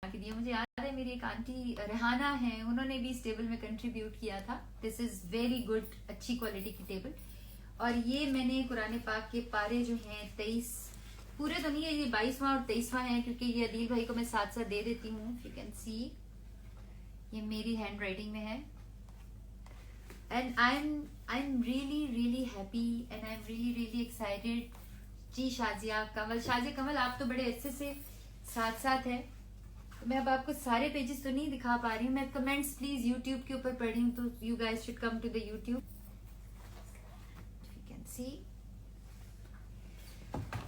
के दिया। मुझे याद है मेरी एक आंटी रेहाना है, उन्होंने भी इस टेबल में कंट्रीब्यूट किया था। दिस इज वेरी गुड, अच्छी क्वालिटी की टेबल। और ये मैंने कुरान पाक के पारे जो हैं 23 पूरे तो नहीं है, ये 22वां और 23वां है, क्योंकि ये अदील भाई को मैं साथ साथ दे देती हूँ। यू कैन सी ये मेरी हैंड राइटिंग में है। And I am really happy and I am really excited. जी शाजिया कमल आप तो बड़े अच्छे से साथ साथ है। मैं अब आपको सारे पेजेस तो नहीं दिखा पा रही हूँ। मैं कमेंट्स प्लीज यूट्यूब के ऊपर पढ़ी हूँ, तो you guys should come to the YouTube, you can see.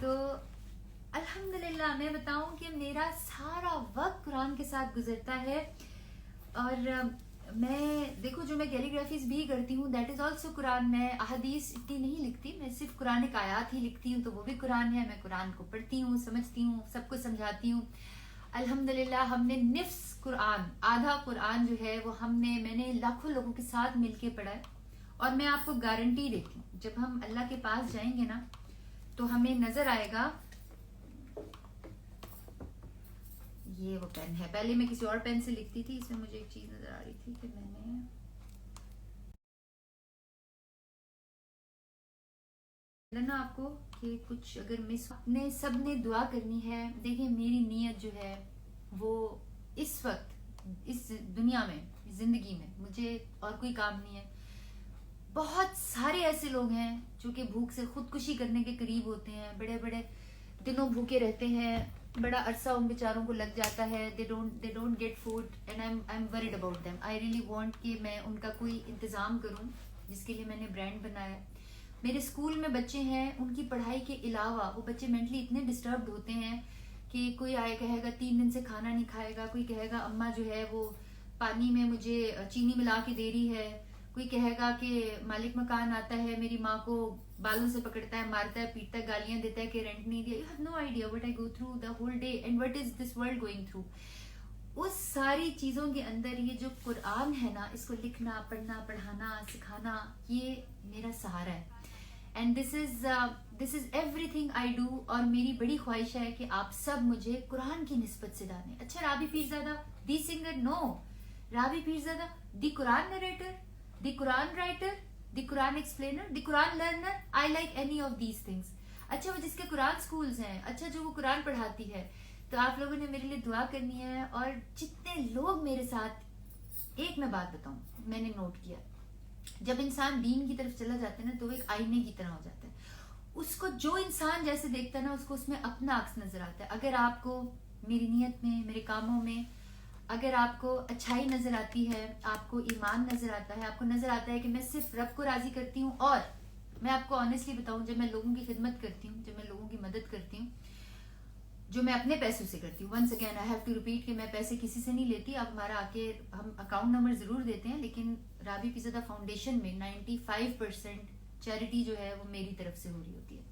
तो अल्हम्दुलिल्लाह मैं बताऊं कि मेरा सारा वक्त कुरान के साथ गुजरता है। और मैं देखो, जो मैं कैलीग्राफीज भी करती हूँ दैट इज ऑल्सो कुरान। मैं अहदीस इतनी नहीं लिखती, मैं सिर्फ कुरान एक आयात ही लिखती हूँ, तो वो भी कुरान है। मैं कुरान को पढ़ती हूँ, समझती हूँ, सबको समझाती हूँ। अल्हम्दुलिल्लाह हमने निफ्स कुरान, आधा कुरान जो है वो मैंने लाखों लोगों के साथ मिलके पढ़ा है। और मैं आपको गारंटी देती हूँ, जब हम अल्लाह के पास जाएंगे ना तो हमें नजर आएगा। ये वो पेन है, पहले मैं किसी और पेन से लिखती थी, इसमें मुझे एक चीज नजर आ रही थी कि मैंने ना आपको कि कुछ अगर मिस ने सबने दुआ करनी है। देखिए मेरी नीयत जो है वो इस वक्त इस दुनिया में, जिंदगी में मुझे और कोई काम नहीं है। बहुत सारे ऐसे लोग हैं जो कि भूख से खुदकुशी करने के करीब होते हैं, बड़े बड़े दिनों भूखे रहते हैं, बड़ा अरसा उन बेचारों को लग जाता है। They don't get food and I am worried about them. I really want कि मैं उनका कोई इंतजाम करूं, जिसके लिए मैंने ब्रांड बनाया। मेरे स्कूल में बच्चे हैं, उनकी पढ़ाई के अलावा वो बच्चे मेंटली इतने डिस्टर्ब होते हैं कि कोई आए कहेगा 3 दिन से खाना नहीं खाएगा, कोई कहेगा अम्मा जो है वो पानी में मुझे चीनी मिला के दे रही है, कोई कहेगा कि मालिक मकान आता है मेरी माँ को बालों से पकड़ता है, मारता है, पीटता है, गालियां देता है कि रेंट नहीं दिया। You have no idea what I go through the whole day and what is this world going through. उस सारी चीजों के अंदर ये जो कुरान है ना, इसको लिखना, पढ़ना, पढ़ाना, सिखाना, ये मेरा सहारा है। And this is everything I do. और मेरी बड़ी ख्वाहिश है कि आप सब मुझे कुरान की निस्बत से जाने। अच्छा Rabi Pirzada the singer? No, Rabi Pirzada the Quran narrator, the Quran writer, the Quran explainer, the Quran learner. I like any of these things. अच्छा वो जिसके कुरान स्कूल्स हैं, अच्छा जो वो कुरान पढ़ाती है, तो आप लोगों ने मेरे लिए दुआ करनी है। और जितने लोग मेरे साथ, एक मैं बात बताऊं, मैंने नोट किया, जब इंसान दीन की तरफ चला जाता है ना तो वो एक आईने की तरह हो जाता है। उसको जो इंसान जैसे देखता है ना, उसको उसमें अपना अक्स नजर आता है। अगर आपको मेरी नीयत में, मेरे कामों में अगर आपको अच्छाई नजर आती है, आपको ईमान नजर आता है, आपको नजर आता है कि मैं सिर्फ रब को राजी करती हूँ। और मैं आपको ऑनेस्टली बताऊं, जब मैं लोगों की खिदमत करती हूँ, जब मैं लोगों की मदद करती हूँ, जो मैं अपने पैसों से करती हूँ, once again I have to repeat कि मैं पैसे किसी से नहीं लेती। अब हमारा आके हम अकाउंट नंबर जरूर देते हैं, लेकिन राबी पिज़्ज़ा फाउंडेशन में 95% चैरिटी जो है वो मेरी तरफ से हो रही होती है।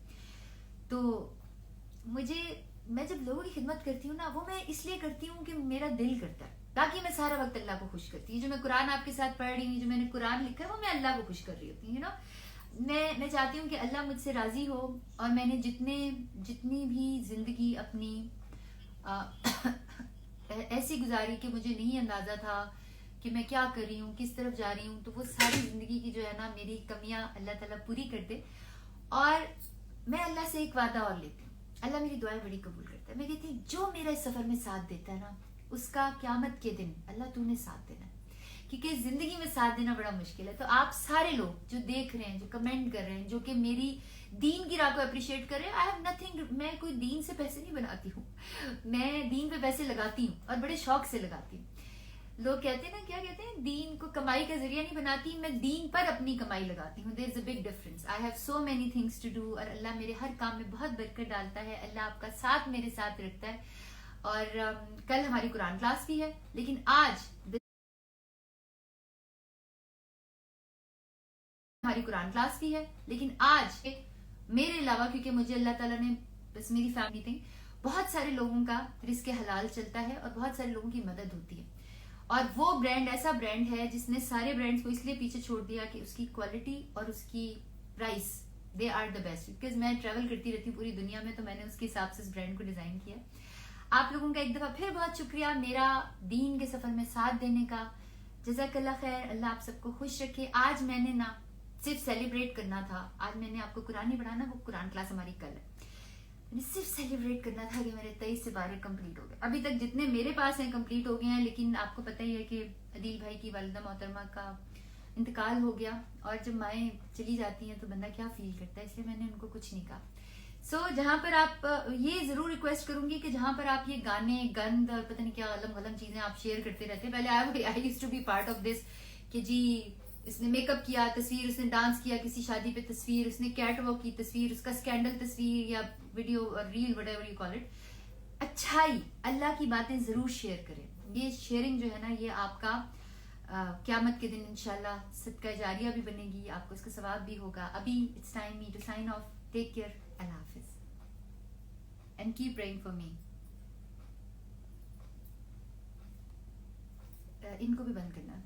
तो मैं जब लोगों की खिदमत करती हूँ ना, वो मैं इसलिए करती हूँ कि मेरा दिल करता है, ताकि मैं सारा वक्त अल्लाह को खुश करती हूँ। जो मैं कुरान आपके साथ पढ़ रही हूँ, जो मैंने कुरान लिखा है, वो मैं अल्लाह को खुश कर रही होती हूँ। यू नो, मैं चाहती हूँ कि अल्लाह मुझसे राजी हो। और मैंने जितनी भी जिंदगी अपनी ऐसी गुजारी कि मुझे नहीं अंदाजा था कि मैं क्या कर रही हूँ, किस तरफ जा रही हूँ, तो वो सारी जिंदगी की जो है ना मेरी कमियां अल्लाह ताला पूरी कर दे। और मैं अल्लाह से एक वादा और लेती हूँ, अल्लाह मेरी दुआएं बड़ी कबूल करता है। मैं कहती हूँ जो मेरा इस सफर में साथ देता है ना, उसका क़यामत के दिन अल्लाह तूने साथ देना है, क्योंकि जिंदगी में साथ देना बड़ा मुश्किल है। तो आप सारे लोग जो देख रहे हैं, जो कमेंट कर रहे हैं, जो कि मेरी दीन की राह को अप्रिशिएट कर रहे हैं, आई हैव नथिंग। मैं कोई दीन से पैसे नहीं बनाती हूँ, मैं दीन पे पैसे लगाती हूँ और बड़े शौक से लगाती हूँ। लोग कहते हैं ना, क्या कहते हैं, दीन को कमाई का जरिया नहीं बनाती, मैं दीन पर अपनी कमाई लगाती हूँ। There is a big difference. I have so many things to do और अल्लाह मेरे हर काम में बहुत बरकत डालता है। अल्लाह आपका साथ मेरे साथ रखता है। और कल हमारी कुरान क्लास भी है, लेकिन आज हमारी कुरान क्लास भी है, लेकिन आज मेरे अलावा, क्योंकि मुझे अल्लाह ताला ने बस मेरी फैमिली थी, बहुत सारे लोगों का रिस्क हलाल चलता है और बहुत सारे लोगों की मदद होती है। और वो ब्रांड ऐसा ब्रांड है जिसने सारे ब्रांड्स को इसलिए पीछे छोड़ दिया कि उसकी क्वालिटी और उसकी price, they are the best. Because मैं ट्रेवल करती रहती हूँ पूरी दुनिया में, तो मैंने उसके हिसाब से इस ब्रांड को डिजाइन किया। आप लोगों का एक दफा फिर बहुत शुक्रिया मेरा दीन के सफर में साथ देने का। जज़ाकल्लाह खैर, अल्लाह आप सबको खुश रखे। आज मैंने ना सिर्फ सेलिब्रेट करना था, आज मैंने आपको कुरान नहीं पढ़ाना, वो कुरान क्लास हमारी कल है। मैंने सिर्फ सेलिब्रेट करना था कि मेरे 23 से 12 कंप्लीट हो गए। अभी तक जितने मेरे पास हैं कंप्लीट हो गए हैं, लेकिन आपको पता ही है कि अदील भाई की वालिदा मोहतरमा का इंतकाल हो गया, और जब माएँ चली जाती हैं तो बंदा क्या फील करता है, इसलिए मैंने उनको कुछ नहीं कहा। सो जहाँ पर आप ये जरूर रिक्वेस्ट करूंगी कि जहाँ पर आप ये गाने गंद और पता नहीं क्या अलम गलम चीजें आप शेयर करते रहते हैं। पहले I used to be part of this कि जी इसने मेकअप किया तस्वीर, उसने डांस किया किसी शादी पे तस्वीर, उसने कैट वॉक की तस्वीर, उसका स्कैंडल तस्वीर या वीडियो और reel whatever you call it. अच्छाई अल्लाह की बातें जरूर शेयर करें। ये शेयरिंग जो है ना, ये आपका क़यामत के दिन इंशाल्लाह सदका जारिया भी बनेगी, आपको इसका सवाब भी होगा। अभी it's time me to sign off. Take care, अल्लाह हाफिज and keep praying for me. इनको भी बंद करना।